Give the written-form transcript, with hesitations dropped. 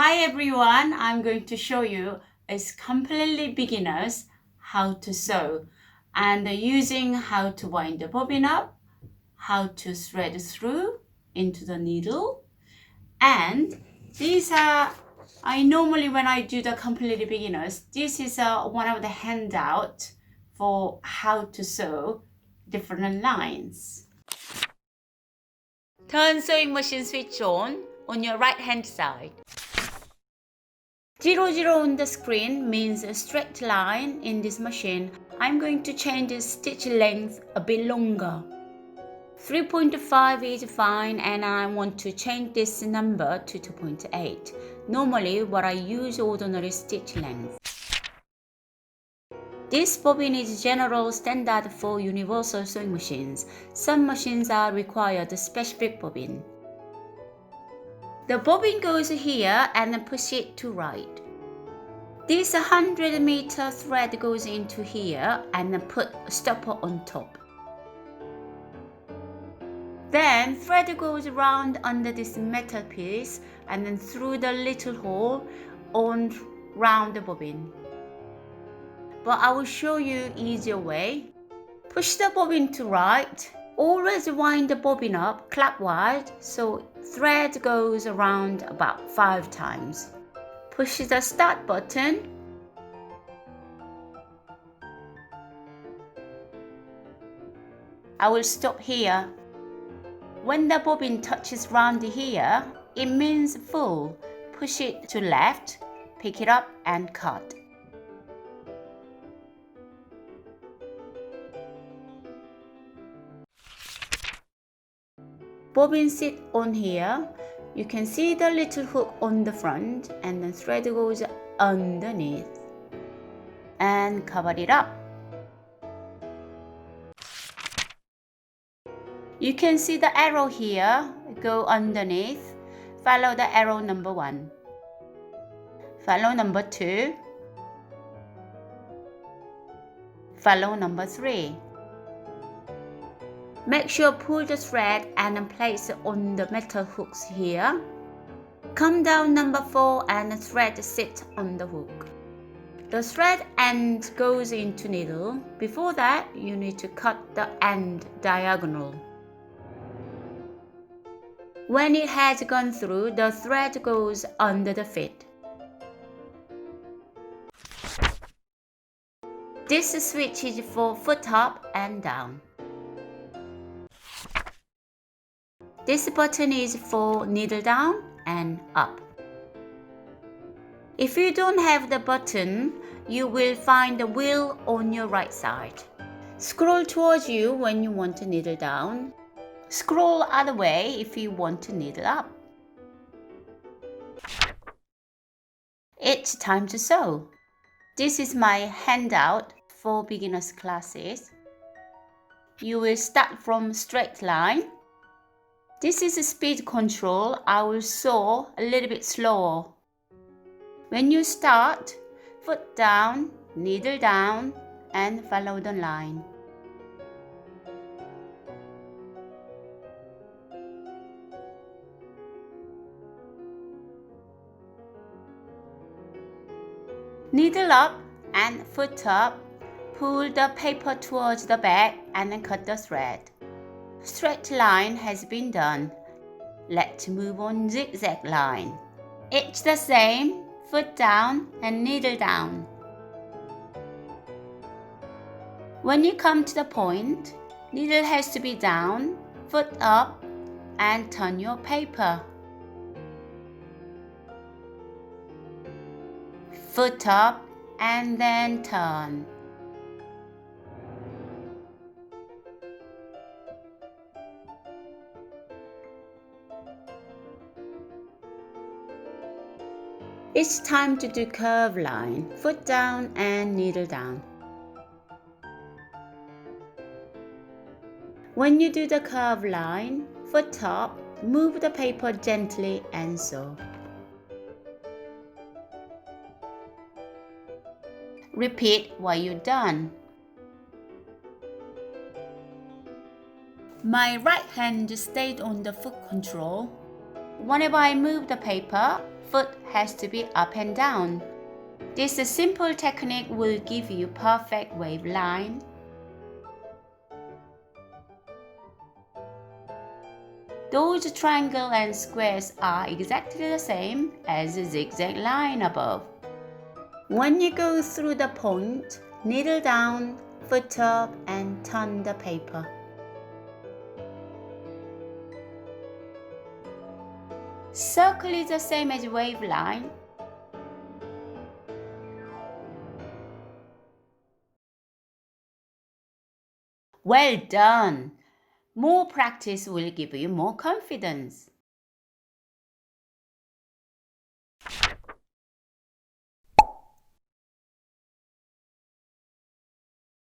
Hi everyone, I'm going to show you as completely beginners how to sew and using how to wind the bobbin up, how to thread through into the needle, and these are, I normally when I do the completely beginners, this is one of the handout for how to sew different lines. Turn sewing machine switch on your right hand side. 00 on the screen means a straight line in this machine. I'm going to change the stitch length a bit longer. 3.5 is fine and I want to change this number to 2.8. Normally what I use ordinary stitch length. This bobbin is general standard for universal sewing machines. Some machines are required specific bobbin. The bobbin goes here and push it to right. This 100-meter thread goes into here and put a stopper on top. Then thread goes around under this metal piece and then through the little hole on round the bobbin. But I will show you easier way. Push the bobbin to right. Always wind the bobbin up clockwise so thread goes around about 5 times. Push the start button. I will stop here. When the bobbin touches round here, it means full. Push it to left, pick it up and cut. Bobbin sit on here. You can see the little hook on the front and the thread goes underneath and cover it up. You can see the arrow here go underneath. Follow the arrow number 1. Follow number 2. Follow number 3. Make sure pull the thread and place it on the metal hooks here. Come down number 4 and the thread sit on the hook. The thread end goes into needle. Before that, you need to cut the end diagonal. When it has gone through, the thread goes under the fit. This switch is for foot up and down. This button is for needle down and up. If you don't have the button, you will find the wheel on your right side. Scroll towards you when you want to needle down. Scroll other way if you want to needle up. It's time to sew. This is my handout for beginners classes. You will start from straight line. This is a speed control. I will sew a little bit slower. When you start, foot down, needle down, and follow the line. Needle up and foot up. Pull the paper towards the back and then cut the thread. Straight line has been done. Let's move on zigzag line. It's the same, foot down and needle down. When you come to the point, needle has to be down, foot up, and turn your paper. Foot up and then turn. It's time to do curve line, foot down and needle down. When you do the curve line, foot up, move the paper gently and sew. Repeat while you're done. My right hand stayed on the foot control. Whenever I move the paper, foot has to be up and down. This simple technique will give you perfect wave line. Those triangles and squares are exactly the same as the zigzag line above. When you go through the point, needle down, foot up, and turn the paper. Circle is the same as wave line. Well done! More practice will give you more confidence.